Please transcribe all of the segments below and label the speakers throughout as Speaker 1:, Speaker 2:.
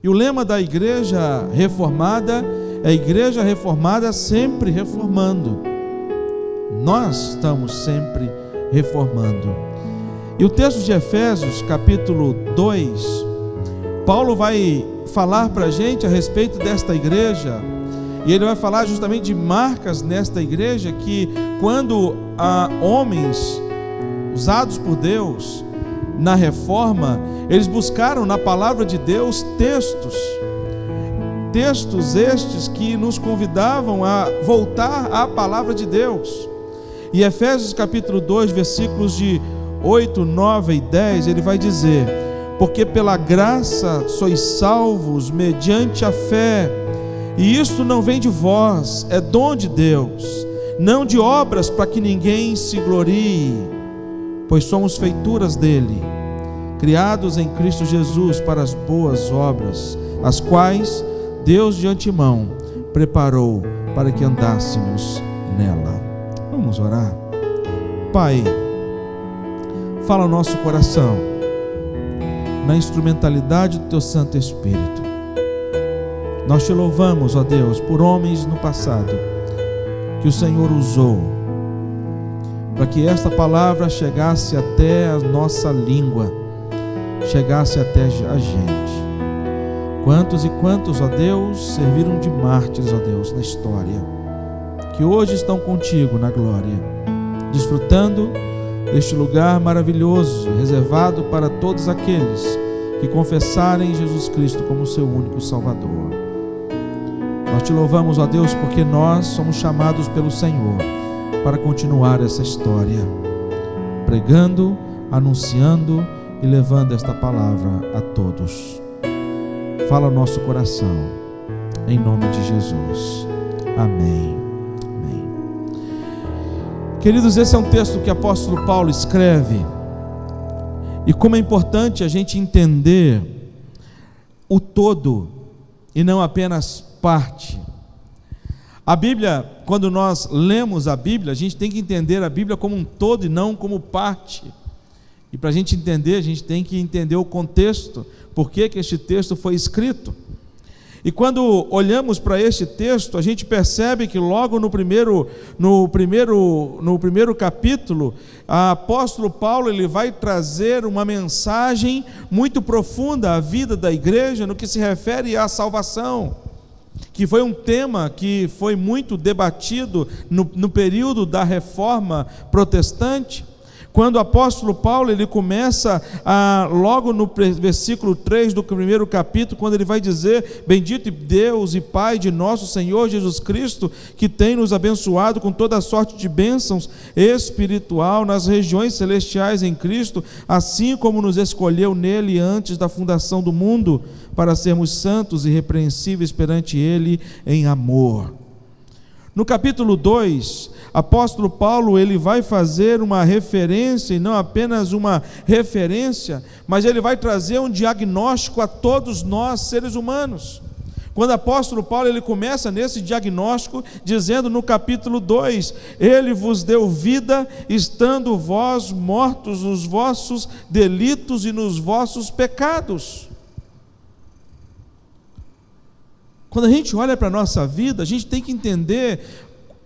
Speaker 1: E o lema da igreja reformada é a igreja reformada sempre reformando. Nós estamos sempre reformando. E o texto de Efésios, capítulo 2, Paulo vai falar para a gente a respeito desta igreja, e ele vai falar justamente de marcas nesta igreja, que quando há homens usados por Deus na reforma, eles buscaram na palavra de Deus textos estes que nos convidavam a voltar à palavra de Deus. E Efésios capítulo 2, versículos de 8, 9 e 10, ele vai dizer: porque pela graça sois salvos mediante a fé, e isto não vem de vós, é dom de Deus, não de obras, para que ninguém se glorie, pois somos feituras dele, criados em Cristo Jesus para as boas obras, as quais Deus de antemão preparou para que andássemos nela. Vamos orar. Pai, fala ao nosso coração na instrumentalidade do Teu Santo Espírito. Nós Te louvamos, ó Deus, por homens no passado que o Senhor usou para que esta palavra chegasse até a nossa língua, chegasse até a gente. Quantos e quantos, ó Deus, serviram de mártires, ó Deus, na história, que hoje estão contigo na glória, desfrutando deste lugar maravilhoso, reservado para todos aqueles que confessarem Jesus Cristo como seu único Salvador. Nós Te louvamos, ó Deus, porque nós somos chamados pelo Senhor para continuar essa história, pregando, anunciando e levando esta palavra a todos. Fala ao nosso coração, em nome de Jesus. Amém. Amém. Queridos, esse é um texto que o apóstolo Paulo escreve, e como é importante a gente entender o todo e não apenas parte. A Bíblia, quando nós lemos a Bíblia, a gente tem que entender a Bíblia como um todo e não como parte. E para a gente entender, a gente tem que entender o contexto, por que este texto foi escrito. E quando olhamos para este texto, a gente percebe que logo no primeiro capítulo, o apóstolo Paulo ele vai trazer uma mensagem muito profunda à vida da igreja no que se refere à salvação, que foi um tema que foi muito debatido no período da Reforma Protestante. Quando o apóstolo Paulo ele começa logo no versículo 3 do primeiro capítulo, quando ele vai dizer: bendito Deus e Pai de nosso Senhor Jesus Cristo, que tem nos abençoado com toda sorte de bênçãos espiritual nas regiões celestiais em Cristo, assim como nos escolheu nele antes da fundação do mundo, para sermos santos e irrepreensíveis perante ele em amor. No capítulo 2, apóstolo Paulo ele vai fazer uma referência, e não apenas uma referência, mas ele vai trazer um diagnóstico a todos nós, seres humanos. Quando o apóstolo Paulo ele começa nesse diagnóstico, dizendo no capítulo 2: ele vos deu vida, estando vós mortos nos vossos delitos e nos vossos pecados. Quando a gente olha para a nossa vida, a gente tem que entender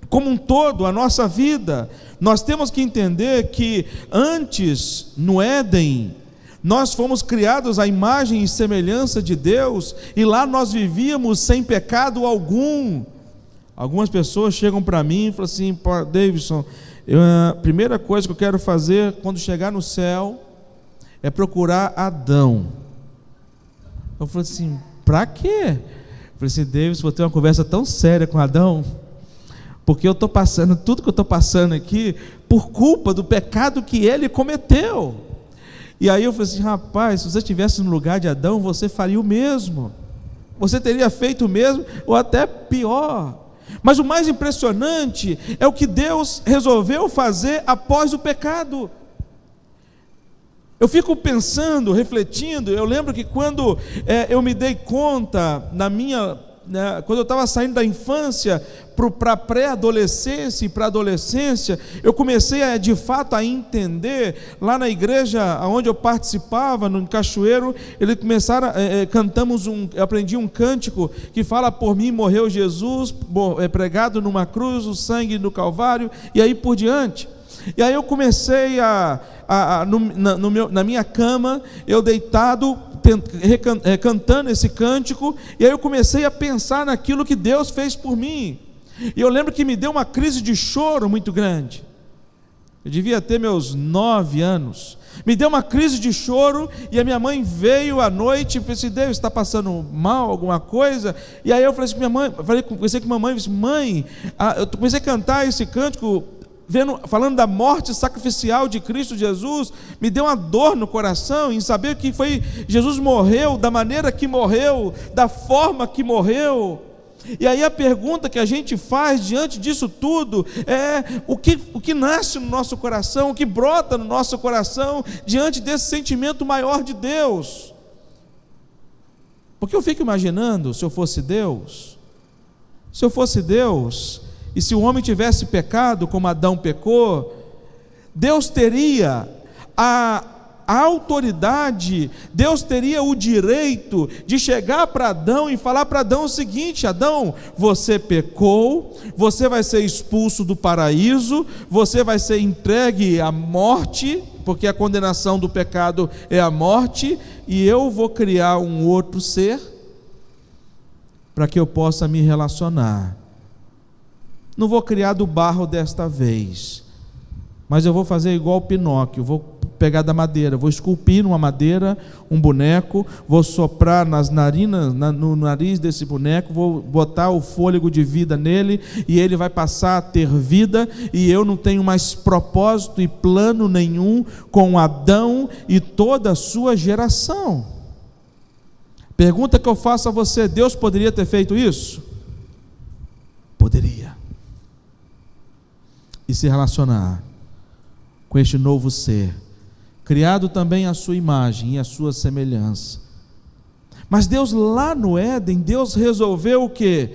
Speaker 1: como um todo a nossa vida. Nós temos que entender que antes, no Éden, nós fomos criados à imagem e semelhança de Deus, e lá nós vivíamos sem pecado algum. Algumas pessoas chegam para mim e falam assim: pô, Davidson, a primeira coisa que eu quero fazer quando chegar no céu é procurar Adão. Eu falei assim: para quê? Eu falei assim: Davidson, vou ter uma conversa tão séria com Adão, porque eu estou passando tudo que eu estou passando aqui por culpa do pecado que ele cometeu. E aí eu falei assim: rapaz, se você estivesse no lugar de Adão, você faria o mesmo, você teria feito o mesmo, ou até pior. Mas o mais impressionante é o que Deus resolveu fazer após o pecado. Eu fico pensando, refletindo. Eu lembro que quando eu me dei conta, quando eu estava saindo da infância para a pré-adolescência e para a adolescência, eu comecei de fato a entender, lá na igreja onde eu participava, no Cachoeiro, eles começaram, eu aprendi um cântico que fala: por mim morreu Jesus, pregado numa cruz, o sangue do Calvário, e aí por diante. E aí eu comecei na minha cama, eu deitado, cantando esse cântico, e aí eu comecei a pensar naquilo que Deus fez por mim, e eu lembro que me deu uma crise de choro muito grande. Eu devia ter meus 9 anos, me deu uma crise de choro, e a minha mãe veio à noite e disse: Deus, está passando mal, alguma coisa? E aí eu falei assim com minha mãe, conversei com minha mãe, disse: mãe, eu comecei a cantar esse cântico, falando da morte sacrificial de Cristo Jesus, me deu uma dor no coração em saber que Jesus morreu da maneira que morreu, da forma que morreu. E aí a pergunta que a gente faz diante disso tudo é: o que nasce no nosso coração, o que brota no nosso coração diante desse sentimento maior de Deus? Porque eu fico imaginando, se eu fosse Deus, e se o homem tivesse pecado como Adão pecou, Deus teria a autoridade, Deus teria o direito de chegar para Adão e falar para Adão o seguinte: Adão, você pecou, você vai ser expulso do paraíso, você vai ser entregue à morte, porque a condenação do pecado é a morte, e eu vou criar um outro ser para que eu possa me relacionar. Não vou criar do barro desta vez, mas eu vou fazer igual o Pinóquio, vou pegar da madeira, vou esculpir numa madeira um boneco, vou soprar nas narinas, no nariz desse boneco, vou botar o fôlego de vida nele, e ele vai passar a ter vida, e eu não tenho mais propósito e plano nenhum com Adão e toda a sua geração. Pergunta que eu faço a você: Deus poderia ter feito isso? Poderia. E se relacionar com este novo ser, criado também à sua imagem e à sua semelhança. Mas Deus, lá no Éden, Deus resolveu o quê?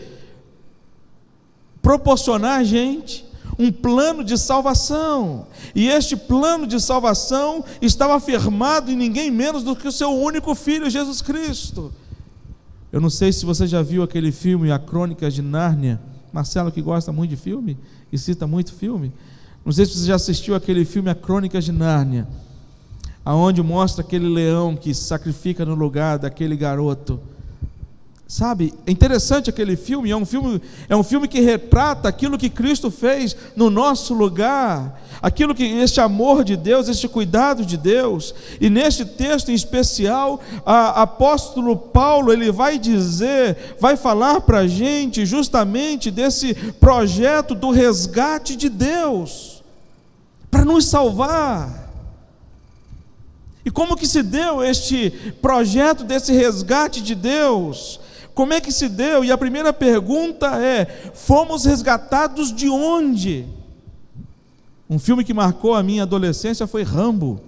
Speaker 1: Proporcionar a gente um plano de salvação, e este plano de salvação estava firmado em ninguém menos do que o seu único Filho, Jesus Cristo. Eu não sei se você já viu aquele filme, A Crônicas de Nárnia. Marcelo, que gosta muito de filme e cita muito filme, não sei se você já assistiu aquele filme, A Crônicas de Nárnia, aonde mostra aquele leão que se sacrifica no lugar daquele garoto. Sabe, é interessante aquele filme, é um filme que retrata aquilo que Cristo fez no nosso lugar, este amor de Deus, este cuidado de Deus. E neste texto em especial, apóstolo Paulo, ele vai falar para a gente justamente desse projeto do resgate de Deus, para nos salvar. E como que se deu este projeto desse resgate de Deus? Como é que se deu? E a primeira pergunta é: fomos resgatados de onde? Um filme que marcou a minha adolescência foi Rambo.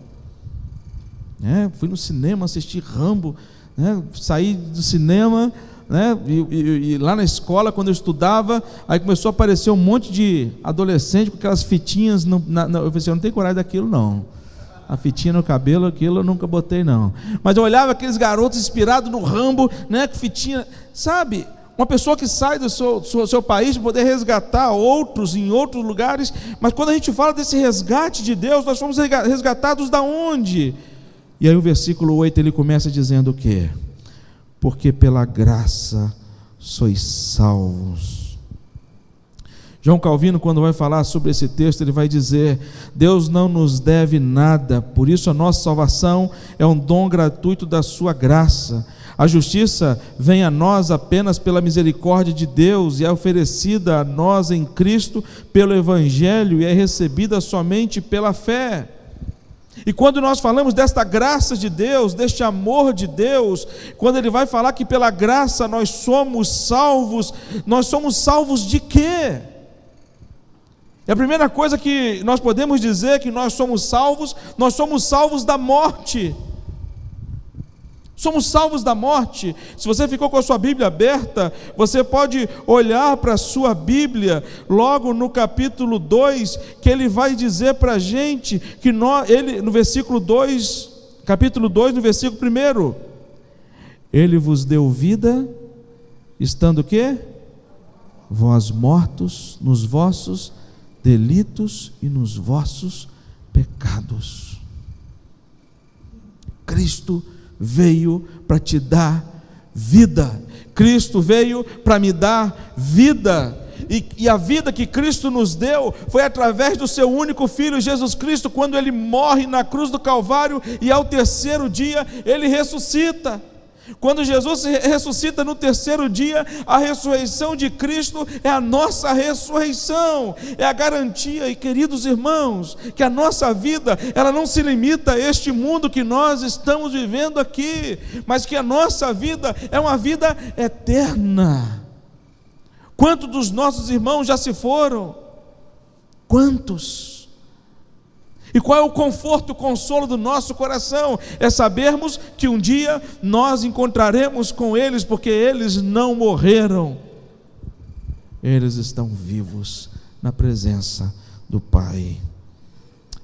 Speaker 1: Fui no cinema assistir Rambo, saí do cinema, e lá na escola, quando eu estudava, aí começou a aparecer um monte de adolescente com aquelas fitinhas, eu falei assim: eu não tenho coragem daquilo não. A fitinha no cabelo, aquilo eu nunca botei não. Mas eu olhava aqueles garotos inspirados no Rambo, com fitinha, sabe? Uma pessoa que sai do seu país para poder resgatar outros em outros lugares. Mas quando a gente fala desse resgate de Deus, nós fomos resgatados da onde? E aí o versículo 8 ele começa dizendo o quê? Porque pela graça sois salvos. João Calvino, quando vai falar sobre esse texto, ele vai dizer: Deus não nos deve nada, por isso a nossa salvação é um dom gratuito da sua graça. A justiça vem a nós apenas pela misericórdia de Deus e é oferecida a nós em Cristo pelo Evangelho e é recebida somente pela fé. E quando nós falamos desta graça de Deus, deste amor de Deus, quando ele vai falar que pela graça nós somos salvos de quê? E a primeira coisa que nós podemos dizer que nós somos salvos da morte. Somos salvos da morte. Se você ficou com a sua Bíblia aberta, você pode olhar para a sua Bíblia, logo no capítulo 2, que ele vai dizer para a gente, que ele, no versículo 2, capítulo 2, no versículo 1, ele vos deu vida, estando o quê? Vós mortos nos vossos delitos e nos vossos pecados. Cristo veio para te dar vida. Cristo veio para me dar vida. E a vida que Cristo nos deu foi através do seu único Filho, Jesus Cristo, quando Ele morre na cruz do Calvário e ao terceiro dia Ele ressuscita. Quando Jesus ressuscita no terceiro dia, a ressurreição de Cristo é a nossa ressurreição, é a garantia. E queridos irmãos, que a nossa vida, ela não se limita a este mundo que nós estamos vivendo aqui, mas que a nossa vida é uma vida eterna. Quantos dos nossos irmãos já se foram? Quantos? E qual é o conforto, o consolo do nosso coração? É sabermos que um dia nós encontraremos com eles, porque eles não morreram, eles estão vivos na presença do Pai.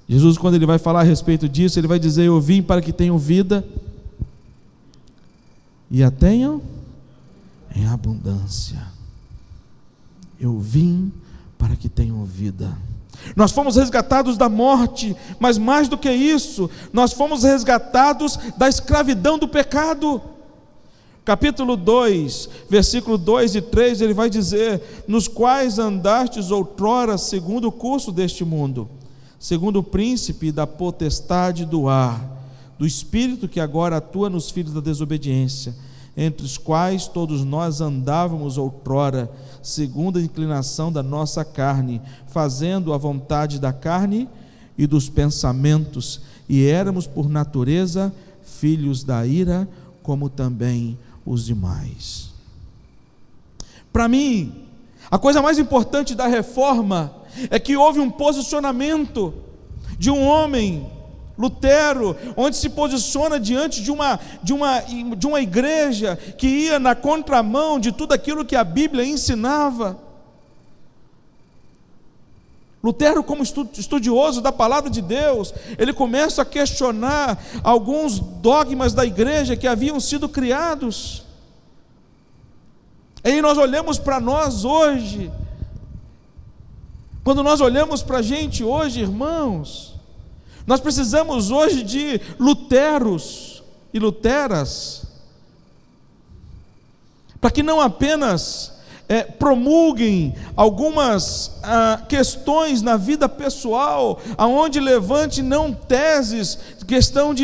Speaker 1: Jesus, quando ele vai falar a respeito disso, ele vai dizer: eu vim para que tenham vida e a tenham em abundância. Eu vim para que tenham vida. Nós fomos resgatados da morte, mas mais do que isso, nós fomos resgatados da escravidão do pecado. Capítulo 2, versículo 2 e 3, ele vai dizer: nos quais andastes outrora segundo o curso deste mundo, segundo o príncipe da potestade do ar, do espírito que agora atua nos filhos da desobediência, entre os quais todos nós andávamos outrora, segundo a inclinação da nossa carne, fazendo a vontade da carne e dos pensamentos, e éramos por natureza filhos da ira, como também os demais. Para mim, a coisa mais importante da reforma é que houve um posicionamento de um homem, Lutero, onde se posiciona diante de uma igreja que ia na contramão de tudo aquilo que a Bíblia ensinava. Lutero, como estudioso da palavra de Deus, ele começa a questionar alguns dogmas da igreja que haviam sido criados. Aí nós olhamos para nós hoje, quando nós olhamos para a gente hoje, irmãos, nós precisamos hoje de luteros e luteras, para que não apenas promulguem algumas questões na vida pessoal, aonde levante não teses,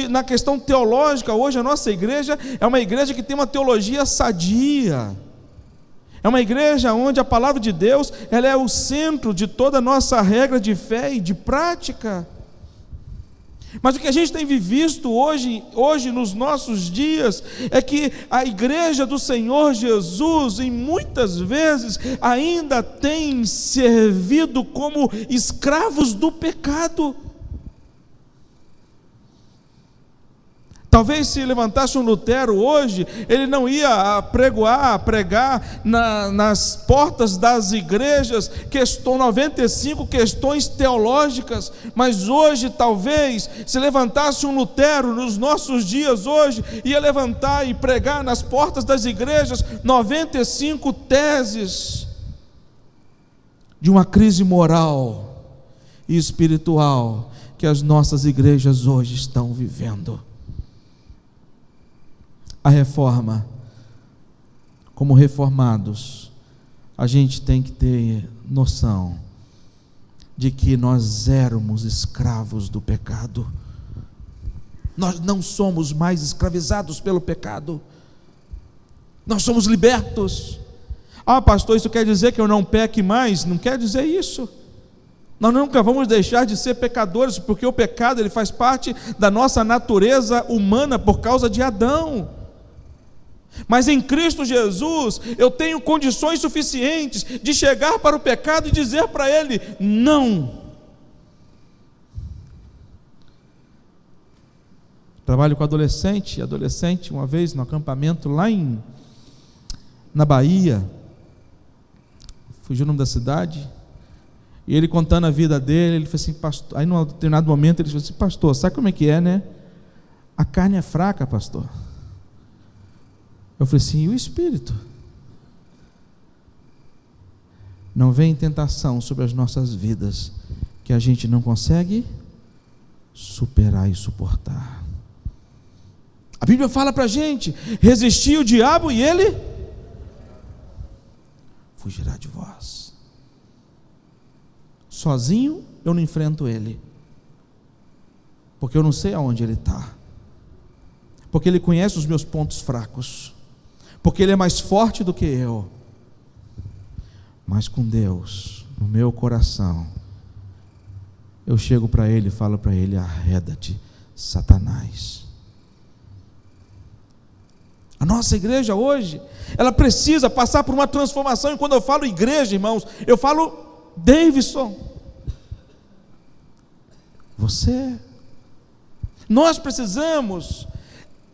Speaker 1: na questão teológica. Hoje a nossa igreja é uma igreja que tem uma teologia sadia, é uma igreja onde a palavra de Deus, ela é o centro de toda a nossa regra de fé e de prática. Mas o que a gente tem visto hoje nos nossos dias, é que a igreja do Senhor Jesus, em muitas vezes, ainda tem servido como escravos do pecado. Talvez se levantasse um Lutero hoje, ele não ia pregar nas portas das igrejas 95 questões teológicas, mas hoje talvez, se levantasse um Lutero nos nossos dias hoje, ia levantar e pregar nas portas das igrejas 95 teses de uma crise moral e espiritual que as nossas igrejas hoje estão vivendo. A reforma, como reformados, a gente tem que ter noção de que nós éramos escravos do pecado. Nós não somos mais escravizados pelo pecado, nós somos libertos. Ah, pastor, isso quer dizer que eu não peque mais? Não quer dizer isso. Nós nunca vamos deixar de ser pecadores, porque o pecado, ele faz parte da nossa natureza humana por causa de Adão. Mas em Cristo Jesus, eu tenho condições suficientes de chegar para o pecado e dizer para ele: não. Trabalho com adolescente, uma vez no acampamento lá na Bahia, fugiu o nome da cidade, e ele contando a vida dele, ele falou assim, pastor, aí num determinado momento ele falou assim, pastor, sabe como é que é, né? A carne é fraca, pastor. Eu falei assim, e o espírito? Não vem tentação sobre as nossas vidas que a gente não consegue superar e suportar. A Bíblia fala para a gente, resistir o diabo e ele fugirá de vós. Sozinho eu não enfrento ele, porque eu não sei aonde ele está, porque ele conhece os meus pontos fracos, porque ele é mais forte do que eu. Mas com Deus no meu coração, eu chego para ele e falo para ele, arreda-te, Satanás. A nossa igreja hoje, ela precisa passar por uma transformação, e quando eu falo igreja, irmãos, eu falo Davidson, você, nós precisamos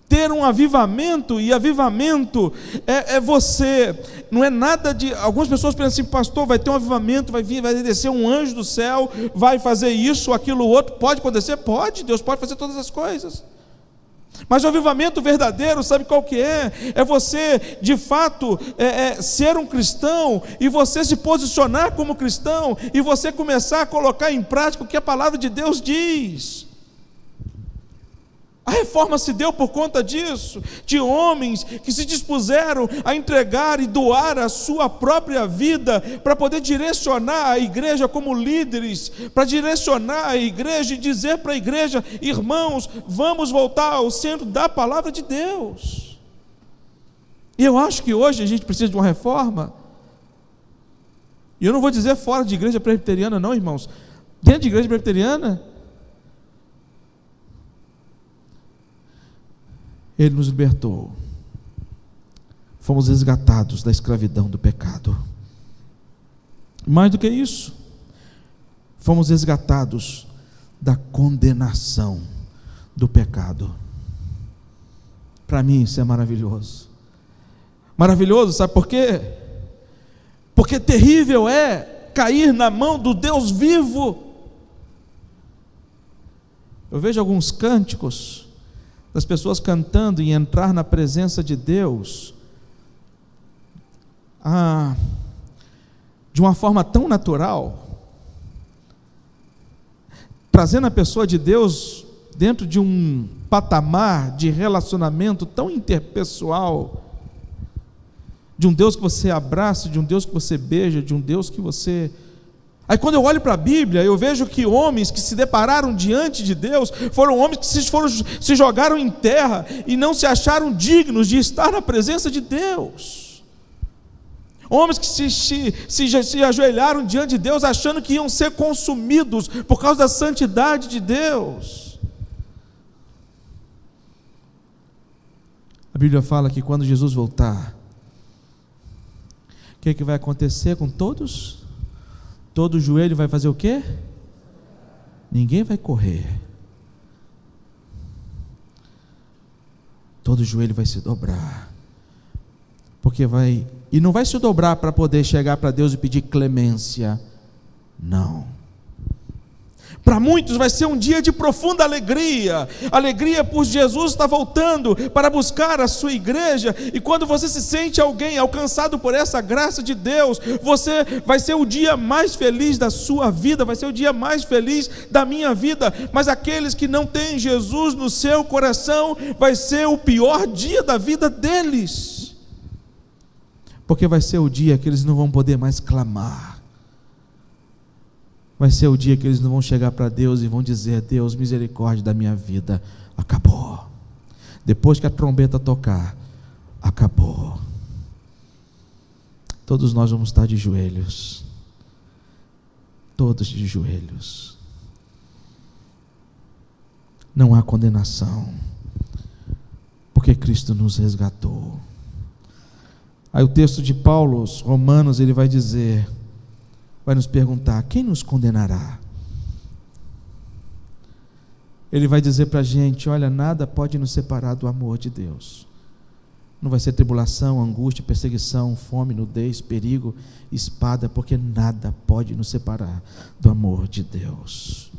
Speaker 1: ter um avivamento, e avivamento é você, não é nada de, algumas pessoas pensam assim, pastor, vai ter um avivamento, vai descer um anjo do céu, vai fazer isso, aquilo, outro, pode acontecer? Pode, Deus pode fazer todas as coisas, mas o avivamento verdadeiro, sabe qual que é? É você, de fato, ser um cristão, e você se posicionar como cristão, e você começar a colocar em prática o que a palavra de Deus diz. A reforma se deu por conta disso, de homens que se dispuseram a entregar e doar a sua própria vida para poder direcionar a igreja como líderes, para direcionar a igreja e dizer para a igreja, irmãos, vamos voltar ao centro da palavra de Deus. E eu acho que hoje a gente precisa de uma reforma, e eu não vou dizer fora de igreja presbiteriana não, irmãos, dentro de igreja presbiteriana, Ele nos libertou, fomos resgatados da escravidão do pecado. Mais do que isso, fomos resgatados da condenação do pecado. Para mim isso é maravilhoso. Maravilhoso, sabe por quê? Porque terrível é cair na mão do Deus vivo. Eu vejo alguns cânticos das pessoas cantando e entrar na presença de Deus de uma forma tão natural, trazendo a pessoa de Deus dentro de um patamar de relacionamento tão interpessoal, de um Deus que você abraça, de um Deus que você beija, de um Deus que você... Aí quando eu olho para a Bíblia, eu vejo que homens que se depararam diante de Deus, foram homens que se jogaram em terra, e não se acharam dignos de estar na presença de Deus, homens que se ajoelharam diante de Deus, achando que iam ser consumidos, por causa da santidade de Deus. A Bíblia fala que quando Jesus voltar, o que vai acontecer com todos? Todo joelho vai fazer o quê? Ninguém vai correr. Todo joelho vai se dobrar. E não vai se dobrar para poder chegar para Deus e pedir clemência. Não. Para muitos vai ser um dia de profunda alegria, alegria por Jesus estar voltando para buscar a sua igreja, e quando você se sente alguém alcançado por essa graça de Deus, você vai ser o dia mais feliz da sua vida, vai ser o dia mais feliz da minha vida. Mas aqueles que não têm Jesus no seu coração, vai ser o pior dia da vida deles, porque vai ser o dia que eles não vão poder mais clamar. Vai ser o dia que eles não vão chegar para Deus e vão dizer: Deus, misericórdia da minha vida, acabou. Depois que a trombeta tocar, acabou. Todos nós vamos estar de joelhos. Todos de joelhos. Não há condenação, porque Cristo nos resgatou. Aí o texto de Paulo, Romanos, ele vai dizer, vai nos perguntar: quem nos condenará? Ele vai dizer para a gente: olha, nada pode nos separar do amor de Deus. Não vai ser tribulação, angústia, perseguição, fome, nudez, perigo, espada, porque nada pode nos separar do amor de Deus.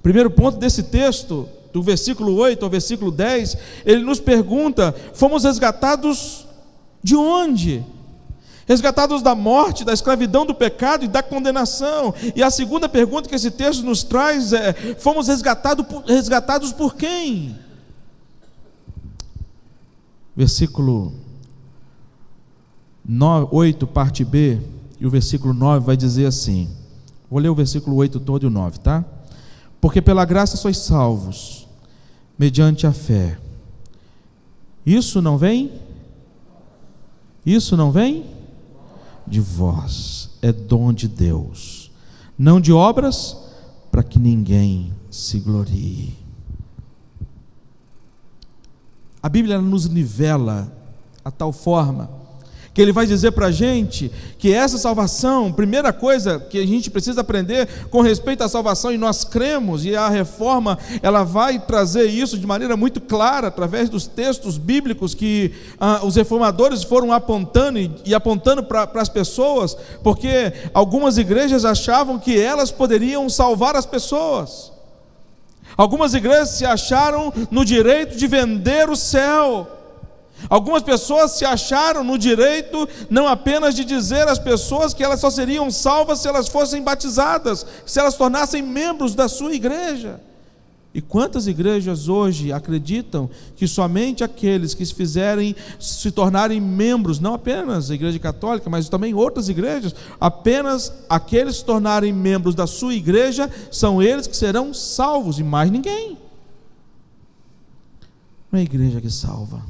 Speaker 1: Primeiro ponto desse texto, do versículo 8 ao versículo 10, ele nos pergunta: fomos resgatados de onde? Resgatados da morte, da escravidão do pecado e da condenação. E a segunda pergunta que esse texto nos traz é: fomos resgatados por quem? Versículo 8, parte B, e o versículo 9 vai dizer assim. Vou ler o versículo 8 todo e o 9, tá? Porque pela graça sois salvos, mediante a fé. Isso não vem de vós, é dom de Deus, não de obras, para que ninguém se glorie. A Bíblia nos nivela a tal forma que ele vai dizer para a gente que essa salvação, primeira coisa que a gente precisa aprender com respeito à salvação, e nós cremos, e a reforma ela vai trazer isso de maneira muito clara através dos textos bíblicos que os reformadores foram apontando e apontando para as pessoas, porque algumas igrejas achavam que elas poderiam salvar as pessoas. Algumas igrejas se acharam no direito de vender o céu. Algumas pessoas se acharam no direito não apenas de dizer às pessoas que elas só seriam salvas se elas fossem batizadas, se elas tornassem membros da sua igreja. E quantas igrejas hoje acreditam que somente aqueles que se tornarem membros, não apenas a igreja católica, mas também outras igrejas, apenas aqueles que se tornarem membros da sua igreja, são eles que serão salvos, e mais ninguém. Não é a igreja que salva.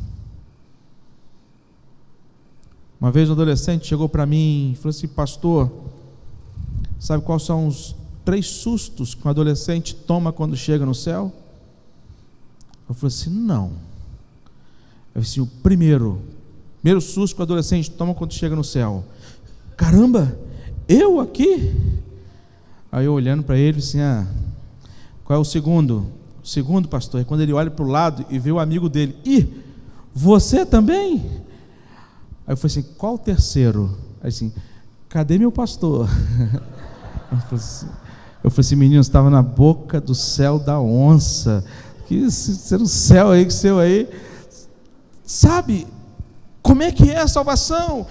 Speaker 1: Uma vez um adolescente chegou para mim e falou assim: pastor, sabe quais são os 3 sustos que um adolescente toma quando chega no céu? Eu falei assim: não. Eu disse: o primeiro susto que o adolescente toma quando chega no céu: caramba, eu aqui? Aí eu olhando para ele assim: qual é o segundo? O segundo, pastor, é quando ele olha para o lado e vê o amigo dele: você também? Aí eu falei assim: qual o terceiro? Aí assim: cadê meu pastor? Eu falei assim: menino, você estava na boca do céu da onça. Que ser o céu aí, que seu aí. Sabe como é que é a salvação?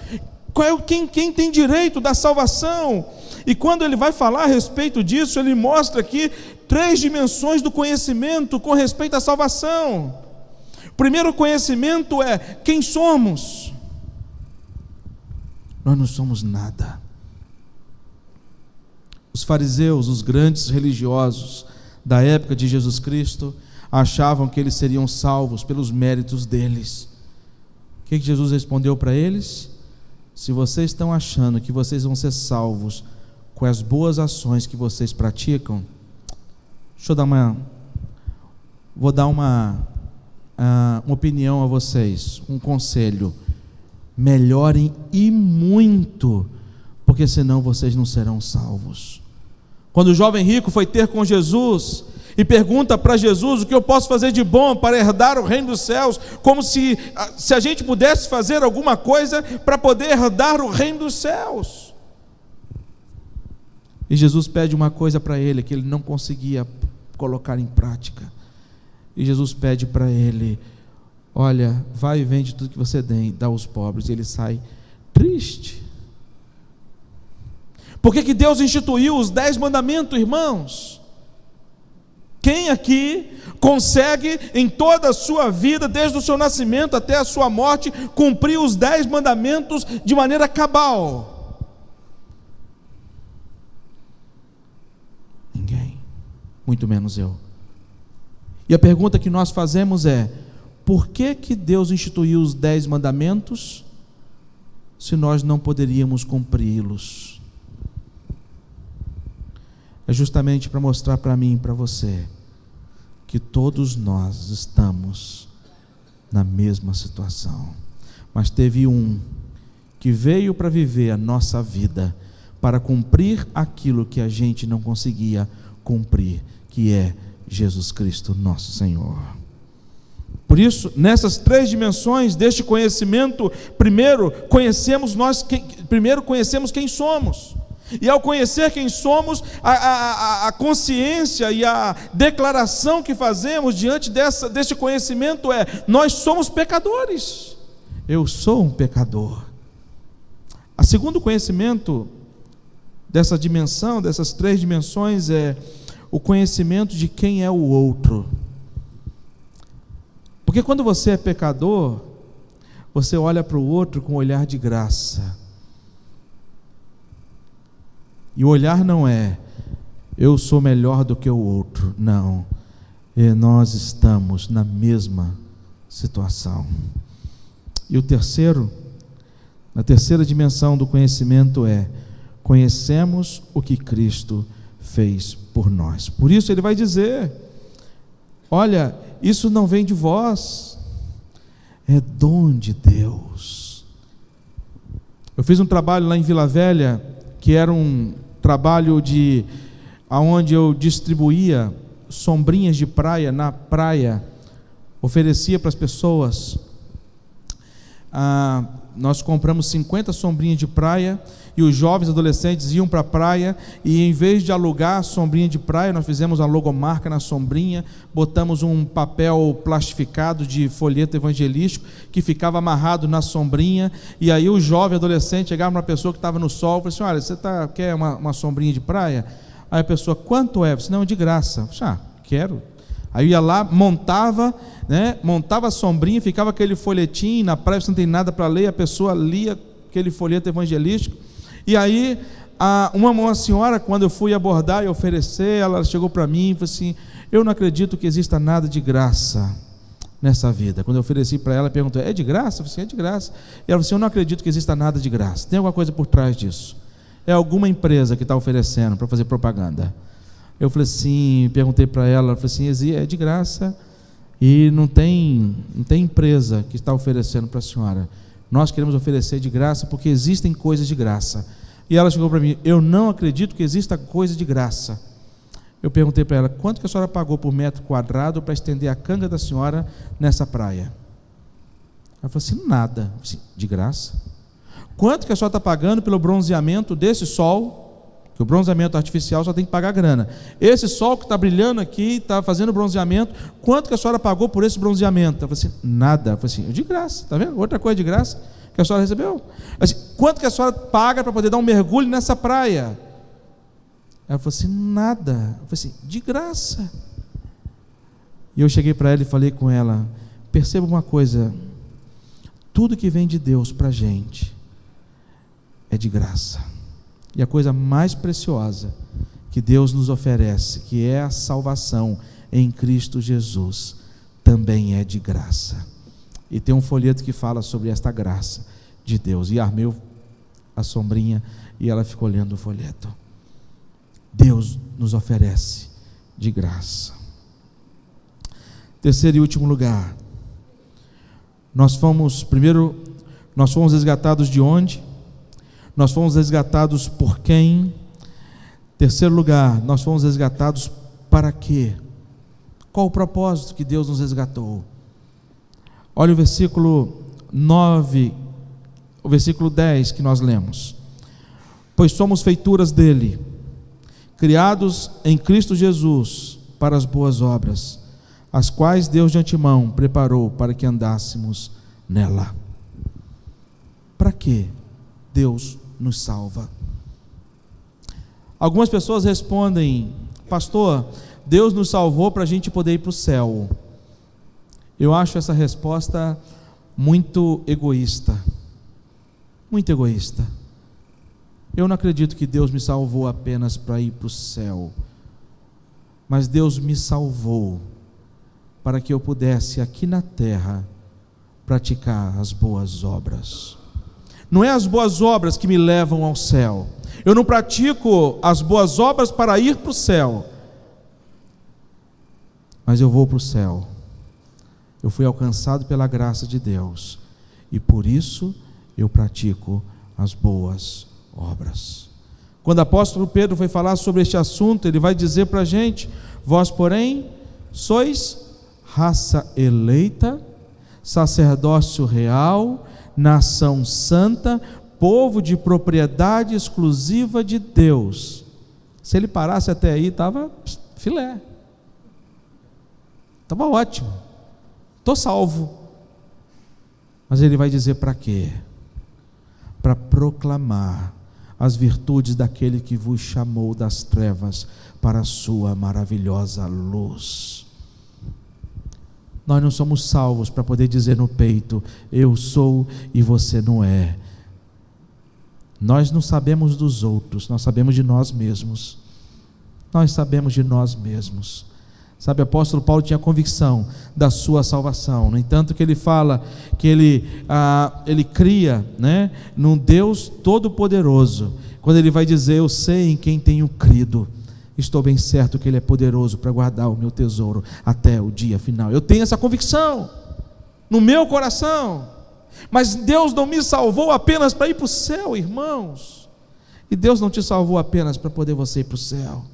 Speaker 1: Quem tem direito da salvação? E quando ele vai falar a respeito disso, ele mostra aqui 3 dimensões do conhecimento com respeito à salvação. O primeiro conhecimento é quem somos. Nós não somos nada. Os fariseus, os grandes religiosos da época de Jesus Cristo, achavam que eles seriam salvos pelos méritos deles. O que Jesus respondeu para eles? Se vocês estão achando que vocês vão ser salvos com as boas ações que vocês praticam, vou dar uma opinião a vocês, um conselho: melhorem e muito, porque senão vocês não serão salvos. Quando o jovem rico foi ter com Jesus e pergunta para Jesus: o que eu posso fazer de bom para herdar o reino dos céus? Como se a gente pudesse fazer alguma coisa para poder herdar o reino dos céus. E Jesus pede uma coisa para ele que ele não conseguia colocar em prática. E Jesus pede para ele: olha, vai e vende tudo que você tem, dá aos pobres. E ele sai triste. Por que Deus instituiu os 10 mandamentos, irmãos? Quem aqui consegue em toda a sua vida, desde o seu nascimento até a sua morte, cumprir os 10 mandamentos de maneira cabal? Ninguém, muito menos eu. E a pergunta que nós fazemos é: por que Deus instituiu os 10 mandamentos se nós não poderíamos cumpri-los? É justamente para mostrar para mim e para você que todos nós estamos na mesma situação, mas teve um que veio para viver a nossa vida, para cumprir aquilo que a gente não conseguia cumprir, que é Jesus Cristo, nosso Senhor. Por isso, nessas três dimensões deste conhecimento, primeiro conhecemos quem somos. E ao conhecer quem somos, a consciência e a declaração que fazemos diante deste conhecimento é: nós somos pecadores. Eu sou um pecador. O segundo conhecimento dessa dimensão, dessas três dimensões, é o conhecimento de quem é o outro. Porque quando você é pecador, você olha para o outro com um olhar de graça. E o olhar não é: eu sou melhor do que o outro. Não. Nós estamos na mesma situação. E a terceira dimensão do conhecimento é: conhecemos o que Cristo fez por nós. Por isso ele vai dizer: olha, isso não vem de vós, é dom de Deus. Eu fiz um trabalho lá em Vila Velha, que era um trabalho onde eu distribuía sombrinhas de praia na praia, oferecia para as pessoas. Nós compramos 50 sombrinhas de praia, e os jovens adolescentes iam para a praia, e em vez de alugar a sombrinha de praia, nós fizemos a logomarca na sombrinha, botamos um papel plastificado de folheto evangelístico que ficava amarrado na sombrinha, e aí o jovem adolescente chegava para uma pessoa que estava no sol e falou assim: olha, você quer uma sombrinha de praia? Aí a pessoa: quanto é? Eu disse: não, é de graça. Eu disse: quero. Aí eu ia lá, montava a sombrinha, ficava aquele folhetinho na praia, você não tem nada para ler, a pessoa lia aquele folheto evangelístico. E aí uma senhora, quando eu fui abordar e oferecer, ela chegou para mim e falou assim: eu não acredito que exista nada de graça nessa vida. Quando eu ofereci para ela, perguntou: é de graça? Eu falei assim: é de graça. E ela falou assim: eu não acredito que exista nada de graça, tem alguma coisa por trás disso, é alguma empresa que está oferecendo para fazer propaganda. Eu falei assim, perguntei para ela falei assim: é de graça e não tem empresa que está oferecendo para a senhora. Nós queremos oferecer de graça porque existem coisas de graça. E ela chegou para mim: eu não acredito que exista coisa de graça. Eu perguntei para ela: quanto que a senhora pagou por metro quadrado para estender a canga da senhora nessa praia? Ela falou assim: nada. Eu falei assim: de graça? Quanto que a senhora está pagando pelo bronzeamento desse sol? Que o bronzeamento artificial só tem que pagar grana. Esse sol que está brilhando aqui, está fazendo bronzeamento, quanto que a senhora pagou por esse bronzeamento? Eu falei assim: nada. Eu falei assim: de graça, está vendo? Outra coisa de graça que a senhora recebeu. Assim, quanto que a senhora paga para poder dar um mergulho nessa praia? Ela falou assim: nada. Eu falei assim: de graça. E eu cheguei para ela e falei com ela: perceba uma coisa, tudo que vem de Deus para a gente é de graça. E a coisa mais preciosa que Deus nos oferece, que é a salvação em Cristo Jesus, também é de graça. E tem um folheto que fala sobre esta graça de Deus. E armei a sombrinha e ela ficou lendo o folheto. Deus nos oferece de graça. Terceiro e último lugar, nós fomos resgatados de onde? Nós fomos resgatados por quem? Terceiro lugar, nós fomos resgatados para quê? Qual o propósito que Deus nos resgatou? Olha o versículo 9, o versículo 10 que nós lemos: pois somos feituras dele, criados em Cristo Jesus para as boas obras, as quais Deus de antemão preparou para que andássemos nela. Para quê Deus nos salva? Algumas pessoas respondem: pastor, Deus nos salvou para a gente poder ir para o céu. Eu acho essa resposta muito egoísta. Muito egoísta. Eu não acredito que Deus me salvou apenas para ir para o céu, mas Deus me salvou para que eu pudesse aqui na terra praticar as boas obras. Não é as boas obras que me levam ao céu. Eu não pratico as boas obras para ir para o céu, mas eu vou para o céu. Eu fui alcançado pela graça de Deus e por isso eu pratico as boas obras. Quando o apóstolo Pedro foi falar sobre este assunto, ele vai dizer para a gente: vós, porém, sois raça eleita, sacerdócio real, nação santa, povo de propriedade exclusiva de Deus. Se ele parasse até aí, estava filé, estava ótimo, estou salvo. Mas ele vai dizer para quê? Para proclamar as virtudes daquele que vos chamou das trevas para a sua maravilhosa luz. Nós não somos salvos para poder dizer no peito, eu sou e você não é. Nós não sabemos dos outros, nós sabemos de nós mesmos. Nós sabemos de nós mesmos. Sabe, o apóstolo Paulo tinha convicção da sua salvação. No entanto, que ele fala que ele cria, né, num Deus todo-poderoso. Quando ele vai dizer, eu sei em quem tenho crido, estou bem certo que ele é poderoso para guardar o meu tesouro até o dia final. Eu tenho essa convicção no meu coração. Mas Deus não me salvou apenas para ir para o céu, irmãos. E Deus não te salvou apenas para poder você ir para o céu.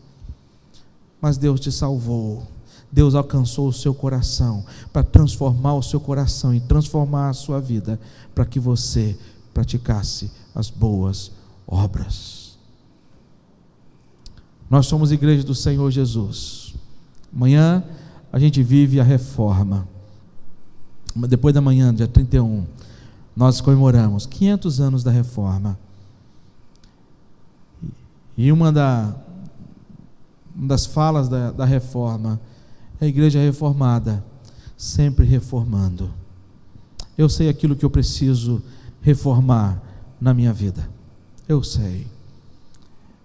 Speaker 1: Mas Deus te salvou. Deus alcançou o seu coração para transformar o seu coração e transformar a sua vida para que você praticasse as boas obras. Nós somos igreja do Senhor Jesus. Amanhã a gente vive a reforma. Depois da manhã, dia 31, nós comemoramos 500 anos da reforma. E uma das falas da reforma, a igreja reformada, sempre reformando. Eu sei aquilo que eu preciso reformar na minha vida, eu sei,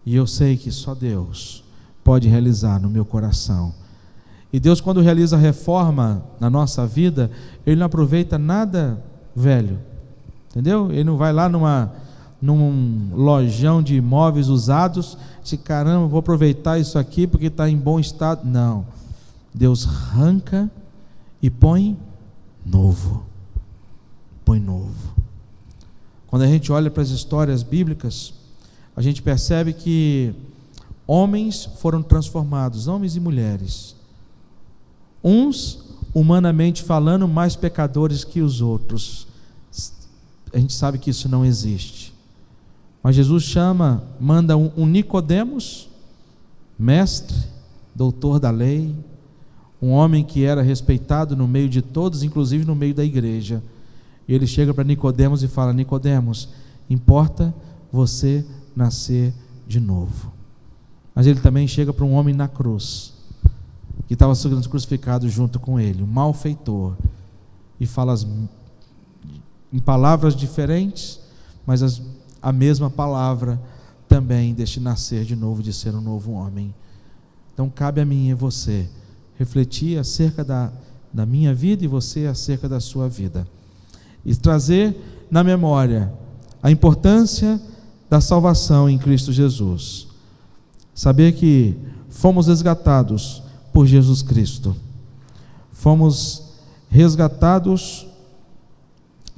Speaker 1: e eu sei que só Deus pode realizar no meu coração. E Deus, quando realiza a reforma na nossa vida, Ele não aproveita nada velho, entendeu? Ele não vai lá num lojão de imóveis usados, de caramba, vou aproveitar isso aqui porque está em bom estado. Não, Deus arranca e põe novo. Põe novo. Quando a gente olha para as histórias bíblicas, a gente percebe que homens foram transformados, homens e mulheres, uns humanamente falando mais pecadores que os outros. A gente sabe que isso não existe. Mas Jesus manda um Nicodemos, mestre, doutor da lei, um homem que era respeitado no meio de todos, inclusive no meio da igreja. E ele chega para Nicodemos e fala: Nicodemos, importa você nascer de novo. Mas ele também chega para um homem na cruz, que estava sendo crucificado junto com ele, um malfeitor, e fala em palavras diferentes, mas a mesma palavra também deste nascer de novo, de ser um novo homem. Então cabe a mim e você refletir acerca da minha vida e você acerca da sua vida, e trazer na memória a importância da salvação em Cristo Jesus. Saber que fomos resgatados por Jesus Cristo, fomos resgatados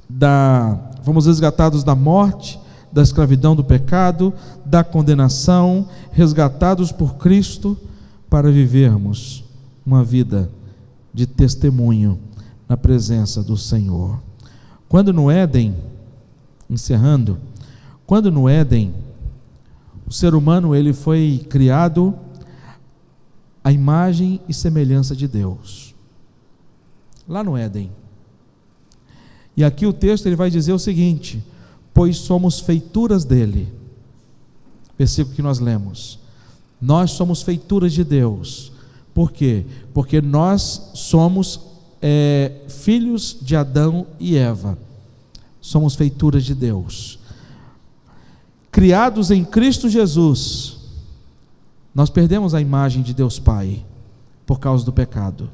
Speaker 1: da morte, da escravidão do pecado, da condenação, resgatados por Cristo para vivermos uma vida de testemunho na presença do Senhor. Quando no Éden, encerrando, quando no Éden o ser humano ele foi criado à imagem e semelhança de Deus, lá no Éden. E aqui o texto ele vai dizer o seguinte: pois somos feituras dele. Versículo que nós lemos. Nós somos feituras de Deus. Por quê? Porque nós somos filhos de Adão e Eva. Somos feituras de Deus, criados em Cristo Jesus. Nós perdemos a imagem de Deus Pai por causa do pecado,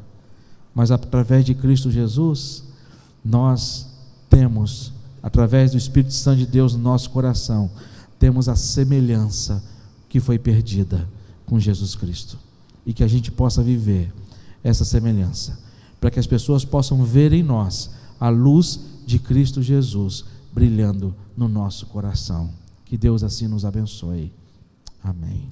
Speaker 1: mas através de Cristo Jesus nós temos, através do Espírito Santo de Deus no nosso coração, temos a semelhança que foi perdida com Jesus Cristo, e que a gente possa viver essa semelhança, para que as pessoas possam ver em nós a luz de Cristo Jesus brilhando no nosso coração. Que Deus assim nos abençoe. Amém.